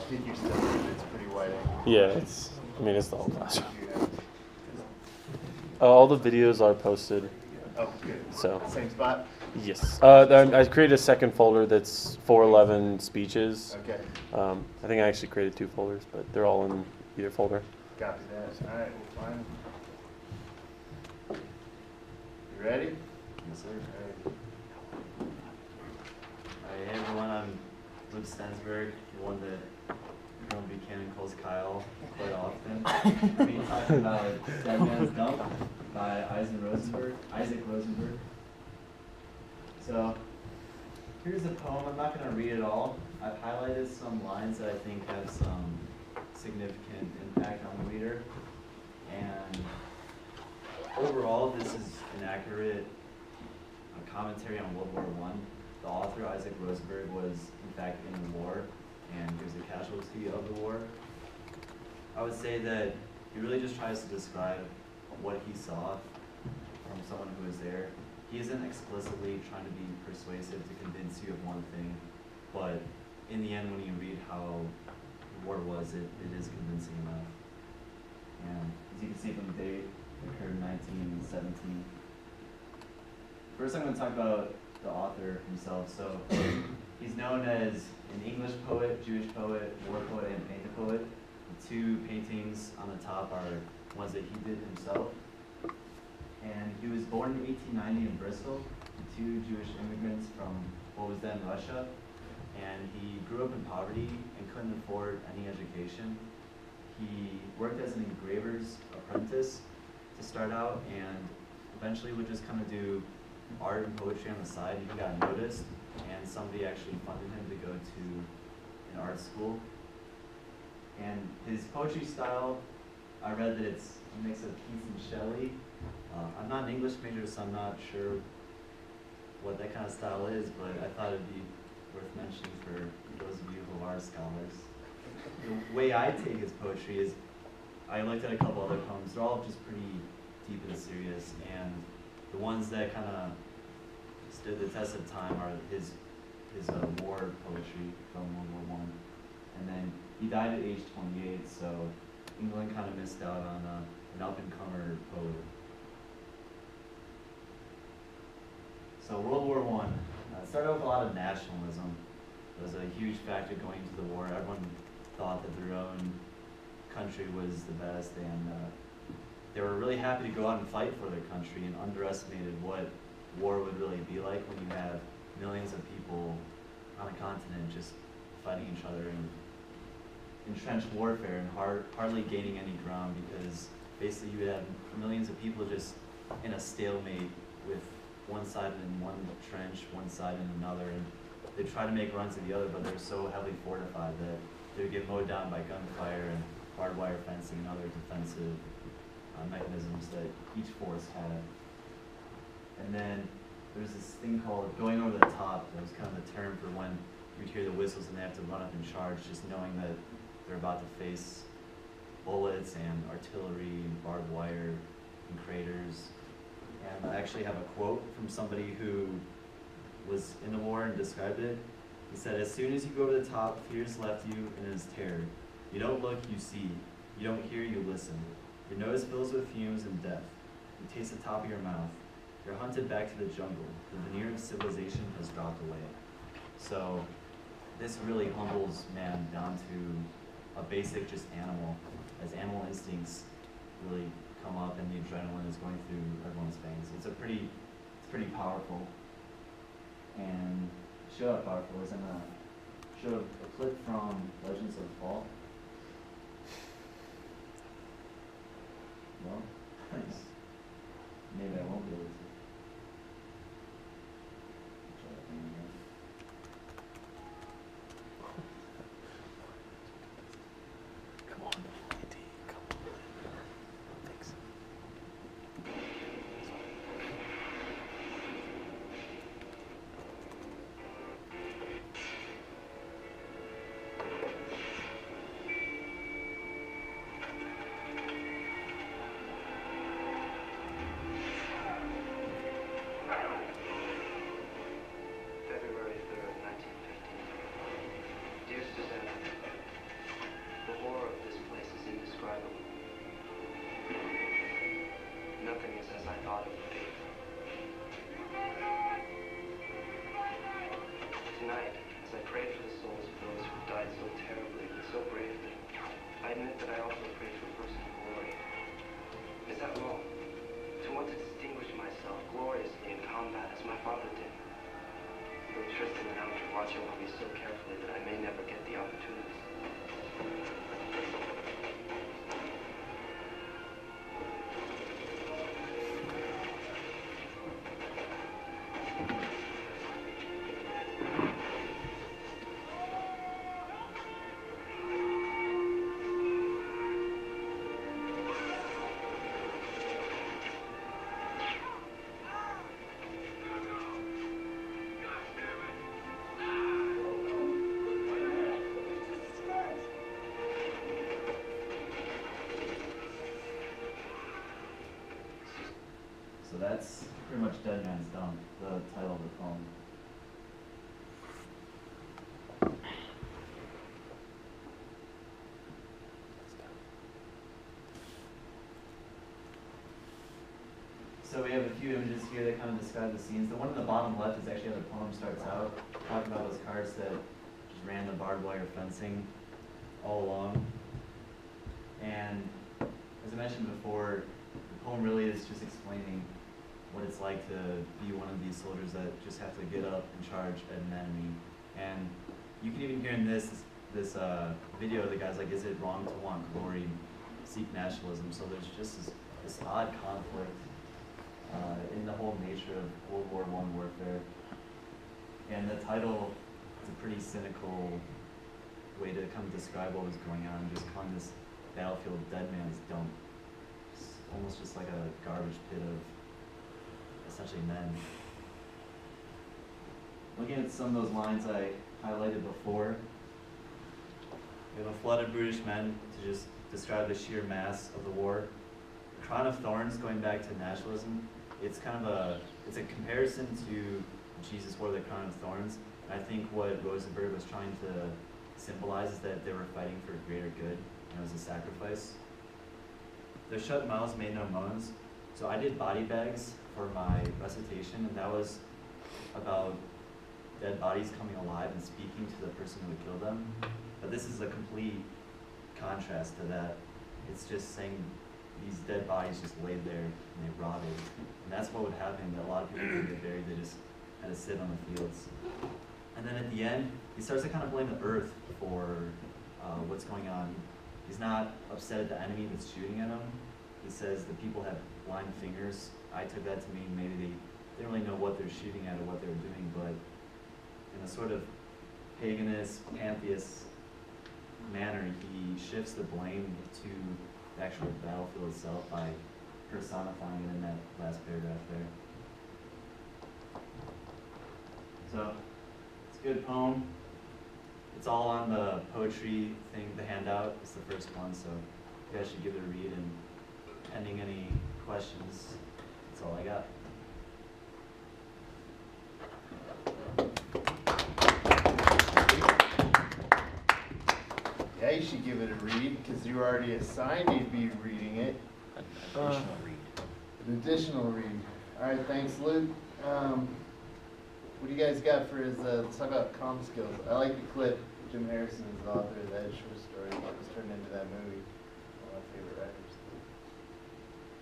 think you're still good. It's pretty wide angle. Yeah, it's the whole classroom. All the videos are posted. Oh, good. So. Same spot? Yes. I created a second folder that's 411 speeches. Okay. I think I actually created 2 folders, but they're all in either folder. Copy that. All right, well, fine. You ready? Yes, sir. All Hey everyone, I'm Luke Stensberg, the one that Colonel Buchanan calls Kyle quite often. I'm going to be talking about Dead Man's Dump by Isaac Rosenberg. So, here's the poem. I'm not going to read it all. I've highlighted some lines that I think have some significant impact on the reader. And overall, this is an accurate commentary on World War I. The author, Isaac Rosenberg, was in fact in the war, and he was a casualty of the war. I would say that he really just tries to describe what he saw from someone who was there. He isn't explicitly trying to be persuasive to convince you of one thing, but in the end, when you read how the war was, it is convincing enough. And as you can see from the date, it occurred in 1917. First, I'm going to talk about the author himself. So he's known as an English poet, Jewish poet, war poet, and painter poet. The 2 paintings on the top are ones that he did himself. And he was born in 1890 in Bristol to 2 Jewish immigrants from what was then Russia. And he grew up in poverty and couldn't afford any education. He worked as an engraver's apprentice to start out, and eventually would just kind of do art and poetry on the side. He got noticed, and somebody actually funded him to go to an art school. And his poetry style, I read that it's a mix of Keats and Shelley. I'm not an English major, so I'm not sure what that kind of style is, but I thought it'd be worth mentioning for those of you who are scholars. The way I take his poetry is, I looked at a couple other poems. They're all just pretty deep and serious, and the ones that kind of stood the test of time are his war poetry from World War I. And then he died at age 28, so England kind of missed out on an up-and-comer poet. So World War I started with a lot of nationalism. It was a huge factor going into the war. Everyone thought that their own country was the best, and they were really happy to go out and fight for their country, and underestimated what war would really be like when you have millions of people on a continent just fighting each other in entrenched warfare and hardly gaining any ground, because basically you would have millions of people just in a stalemate with one side in one trench, one side in another, and they try to make runs to the other, but they're so heavily fortified that they would get mowed down by gunfire and barbed wire fencing and other defensive mechanisms that each force had. And then there's this thing called going over the top. That was kind of the term for when you'd hear the whistles and they have to run up and charge, just knowing that they're about to face bullets and artillery and barbed wire and craters. And I actually have a quote from somebody who was in the war and described it. He said, "As soon as you go over the top, fears left you and it is terror. You don't look, you see. You don't hear, you listen. Your nose fills with fumes and death. You taste the top of your mouth. You're hunted back to the jungle. The veneer of civilization has dropped away." So this really humbles man down to a basic just animal, as animal instincts really come up and the adrenaline is going through everyone's veins. It's pretty powerful. And to show how powerful it is, I'm going to show a clip from Legends of the Fall. Well, nice. Maybe I won't be able to. Try that thing again. Come on, Andy, come on. Thanks. Tristan and Alex are watching over me so carefully that I may never get the opportunity. So that's pretty much Dead Man's Dump, the title of the poem. So we have a few images here that kind of describe the scenes. The one in the bottom left is actually how the poem starts out, talking about those cars that just ran the barbed wire fencing all along. And as I mentioned before, the poem really is just explaining what it's like to be one of these soldiers that just have to get up and charge at an enemy. And you can even hear in this video, the guy's like, is it wrong to want glory, seek nationalism? So there's just this odd conflict in the whole nature of World War I warfare. And the title is a pretty cynical way to kind of describe what was going on, just calling this battlefield Dead Man's Dump. It's almost just like a garbage pit of essentially men. Looking at some of those lines I highlighted before, we have a flood of brutish men to just describe the sheer mass of the war. The crown of thorns, going back to nationalism, it's kind of it's a comparison to Jesus wore the crown of thorns. And I think what Rosenberg was trying to symbolize is that they were fighting for a greater good, and it was a sacrifice. Their shut mouths made no moans. So I did body bags for my recitation, and that was about dead bodies coming alive and speaking to the person who would kill them. But this is a complete contrast to that. It's just saying these dead bodies just laid there and they rotted. And that's what would happen, that a lot of people didn't get buried, they just had to sit on the fields. And then at the end, he starts to kind of blame the earth for what's going on. He's not upset at the enemy that's shooting at him. He says the people have blind fingers. I took that to mean maybe they didn't really know what they're shooting at or what they were doing, but in a sort of paganist, pantheist manner, he shifts the blame to the actual battlefield itself by personifying it in that last paragraph there. So, it's a good poem. It's all on the poetry thing, the handout. It's the first one, so you guys should give it a read, and pending any questions, that's all I got. Yeah, you should give it a read, because you were already assigned to be reading it. An additional read. All right, thanks, Luke. What do you guys got for his, let's talk about comm skills. I like the clip. Jim Harrison is the author of that short story that was turned into that movie. One of my favorite writers.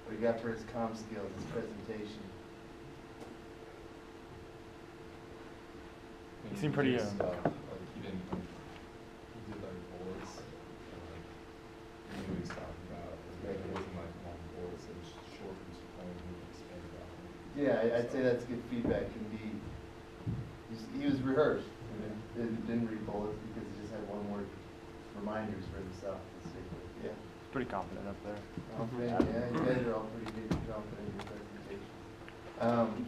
What do you got for his comm skills, his presentation? He seemed pretty, Stuff, like he did like bullets, and like he knew what he's talking about. It wasn't like long bullets, it was just short and plain, he would expand about it. Yeah, I'd say that's good feedback. He was rehearsed. Didn't read bullets because he just had one word reminders for himself to stick with. Yeah. pretty confident up there. Confident, yeah, you guys are all pretty good, confident in your presentation.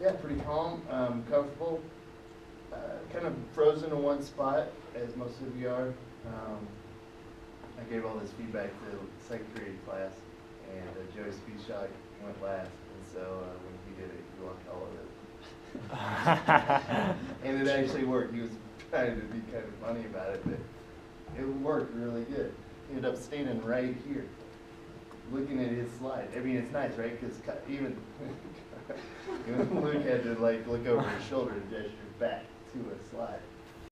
Yeah, pretty calm, comfortable, kind of frozen in one spot, as most of you are. I gave all this feedback to the second period class, and Joey Speedshot went last, and so when he did it, he walked all over it. And it actually worked. He was trying to be kind of funny about it, but it worked really good. He ended up standing right here, looking at his slide. I mean, it's nice, right? Because even Luke had to like look over his shoulder and gesture back to a slide.